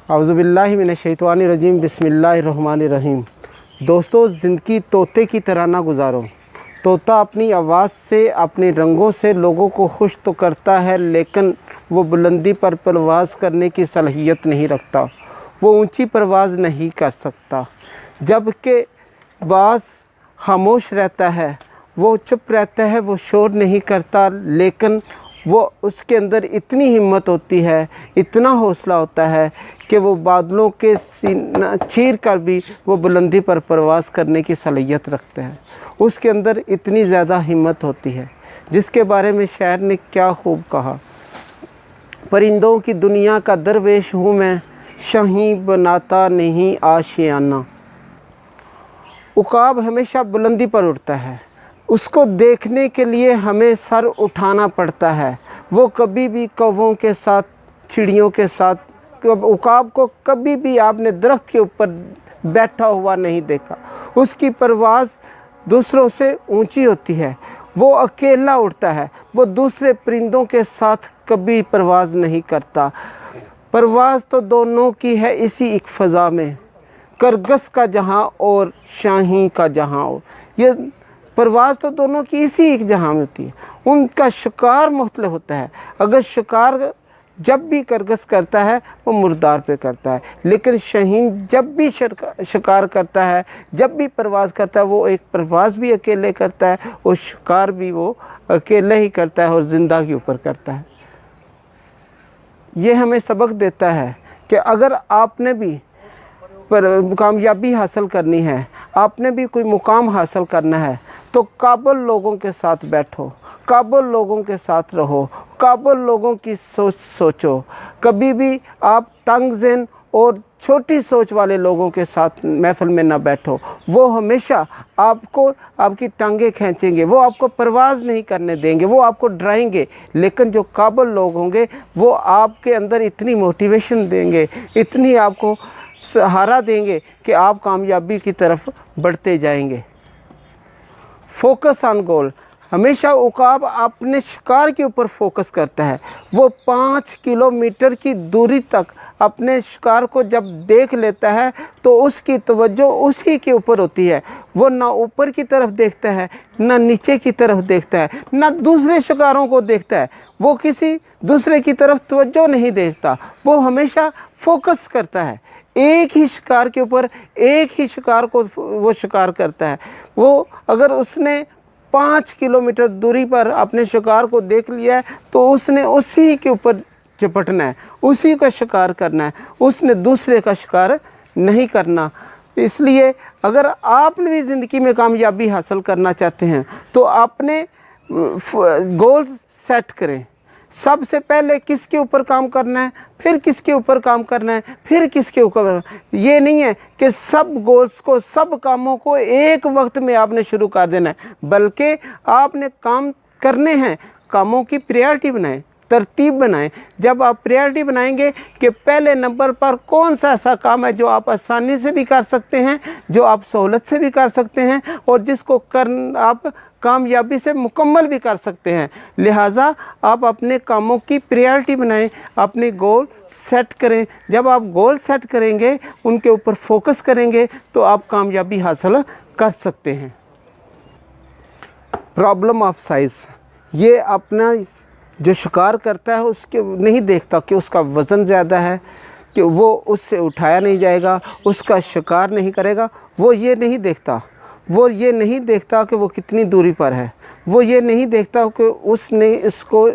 اعوذ باللہ من الشیطان الرجیم بسم اللہ الرحمن الرحیم۔ دوستو، زندگی طوطے کی طرح نہ گزارو۔ طوطا اپنی آواز سے، اپنے رنگوں سے لوگوں کو خوش تو کرتا ہے، لیکن وہ بلندی پر پرواز کرنے کی صلاحیت نہیں رکھتا۔ وہ اونچی پرواز نہیں کر سکتا۔ جبکہ باز خاموش رہتا ہے، وہ چپ رہتا ہے، وہ شور نہیں کرتا، لیکن وہ اس کے اندر اتنی ہمت ہوتی ہے، اتنا حوصلہ ہوتا ہے کہ وہ بادلوں کے سینہ چیر کر بھی وہ بلندی پر پرواز کرنے کی صلاحیت رکھتے ہیں۔ اس کے اندر اتنی زیادہ ہمت ہوتی ہے، جس کے بارے میں شاعر نے کیا خوب کہا: پرندوں کی دنیا کا درویش ہوں میں، شاہیں بناتا نہیں آشیانہ۔ عقاب ہمیشہ بلندی پر اڑتا ہے، اس کو دیکھنے کے لیے ہمیں سر اٹھانا پڑتا ہے۔ وہ کبھی بھی کووں کے ساتھ، چڑیوں کے ساتھ، عقاب کو کبھی بھی آپ نے درخت کے اوپر بیٹھا ہوا نہیں دیکھا۔ اس کی پرواز دوسروں سے اونچی ہوتی ہے، وہ اکیلا اڑتا ہے، وہ دوسرے پرندوں کے ساتھ کبھی پرواز نہیں کرتا۔ پرواز تو دونوں کی ہے اسی ایک فضا میں، کرگس کا جہاں اور شاہین کا جہاں۔ یہ پرواز تو دونوں کی اسی ایک جہاں میں ہوتی ہے، ان کا شکار مختلف ہوتا ہے۔ اگر شکار جب بھی کرگس کرتا ہے وہ مردار پہ کرتا ہے، لیکن شاہین جب بھی شکار کرتا ہے، جب بھی پرواز کرتا ہے، وہ ایک پرواز بھی اکیلے کرتا ہے اور شکار بھی وہ اکیلے ہی کرتا ہے اور زندہ کے اوپر کرتا ہے۔ یہ ہمیں سبق دیتا ہے کہ اگر آپ نے بھی کامیابی حاصل کرنی ہے، آپ نے بھی کوئی مقام حاصل کرنا ہے، تو قابل لوگوں کے ساتھ بیٹھو، قابل لوگوں کے ساتھ رہو، قابل لوگوں کی سوچ سوچو۔ کبھی بھی آپ تنگ ذہن اور چھوٹی سوچ والے لوگوں کے ساتھ محفل میں نہ بیٹھو۔ وہ ہمیشہ آپ کو، آپ کی ٹانگیں کھینچیں گے، وہ آپ کو پرواز نہیں کرنے دیں گے، وہ آپ کو ڈرائیں گے۔ لیکن جو قابل لوگ ہوں گے وہ آپ کے اندر اتنی موٹیویشن دیں گے، اتنی آپ کو سہارا دیں گے کہ آپ کامیابی کی طرف بڑھتے جائیں گے۔ فوکس آن گول۔ ہمیشہ عقاب اپنے شکار کے اوپر فوکس کرتا ہے۔ وہ 5 کلومیٹر کی دوری تک اپنے شکار کو جب دیکھ لیتا ہے تو اس کی توجہ اسی کے اوپر ہوتی ہے۔ وہ نہ اوپر کی طرف دیکھتا ہے، نہ نیچے کی طرف دیکھتا ہے، نہ دوسرے شکاروں کو دیکھتا ہے۔ وہ کسی دوسرے کی طرف توجہ نہیں دیکھتا، وہ ہمیشہ فوکس کرتا ہے ایک ہی شکار کے اوپر، ایک ہی شکار کو وہ شکار کرتا ہے۔ وہ اگر اس نے 5 کلومیٹر دوری پر اپنے شکار کو دیکھ لیا ہے تو اس نے اسی کے اوپر چپٹنا ہے، اسی کا شکار کرنا ہے، اس نے دوسرے کا شکار نہیں کرنا۔ اس لیے اگر آپ بھی زندگی میں کامیابی حاصل کرنا چاہتے ہیں تو اپنے گولز سیٹ کریں۔ سب سے پہلے کس کے اوپر کام کرنا ہے، پھر کس کے اوپر کام کرنا ہے، پھر کس کے اوپر۔ یہ نہیں ہے کہ سب گولز کو، سب کاموں کو ایک وقت میں آپ نے شروع کر دینا ہے، بلکہ آپ نے کام کرنے ہیں، کاموں کی پریارٹی بنائیں، ترتیب بنائیں۔ جب آپ پریارٹی بنائیں گے کہ پہلے نمبر پر کون سا ایسا کام ہے جو آپ آسانی سے بھی کر سکتے ہیں، جو آپ سہولت سے بھی کر سکتے ہیں، اور جس کو آپ کامیابی سے مکمل بھی کر سکتے ہیں، لہٰذا آپ اپنے کاموں کی پریارٹی بنائیں، اپنے گول سیٹ کریں۔ جب آپ گول سیٹ کریں گے، ان کے اوپر فوکس کریں گے تو آپ کامیابی حاصل کر سکتے ہیں۔ Problem of size. یہ اپنا جو شکار کرتا ہے اس کے نہیں دیکھتا کہ اس کا وزن زیادہ ہے، کہ وہ اس سے اٹھایا نہیں جائے گا، اس کا شکار نہیں کرے گا۔ وہ یہ نہیں دیکھتا، وہ یہ نہیں دیکھتا کہ وہ کتنی دوری پر ہے، وہ یہ نہیں دیکھتا کہ اس نے اس کو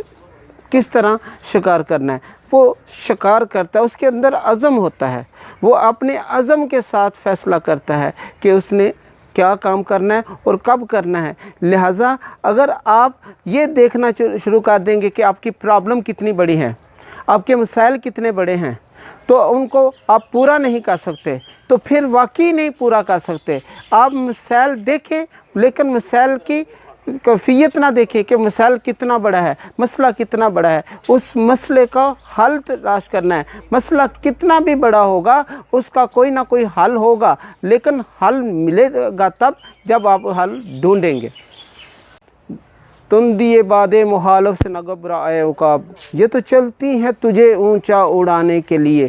کس طرح شکار کرنا ہے۔ وہ شکار کرتا ہے، اس کے اندر عزم ہوتا ہے، وہ اپنے عزم کے ساتھ فیصلہ کرتا ہے کہ اس نے کیا کام کرنا ہے اور کب کرنا ہے۔ لہٰذا اگر آپ یہ دیکھنا شروع کر دیں گے کہ آپ کی پرابلم کتنی بڑی ہے، آپ کے مسائل کتنے بڑے ہیں، تو ان کو آپ پورا نہیں کر سکتے، تو پھر واقعی نہیں پورا کر سکتے۔ آپ مسائل دیکھیں، لیکن مسائل کی کیفیت نہ دیکھیں کہ مسائل کتنا بڑا ہے، مسئلہ کتنا بڑا ہے۔ اس مسئلے کا حل تلاش کرنا ہے۔ مسئلہ کتنا بھی بڑا ہوگا، اس کا کوئی نہ کوئی حل ہوگا، لیکن حل ملے گا تب جب آپ حل ڈھونڈیں گے۔ تندی باد محالف سے نہ گھبرائے عقاب، یہ تو چلتی ہیں تجھے اونچا اڑانے کے لیے،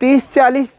30, 40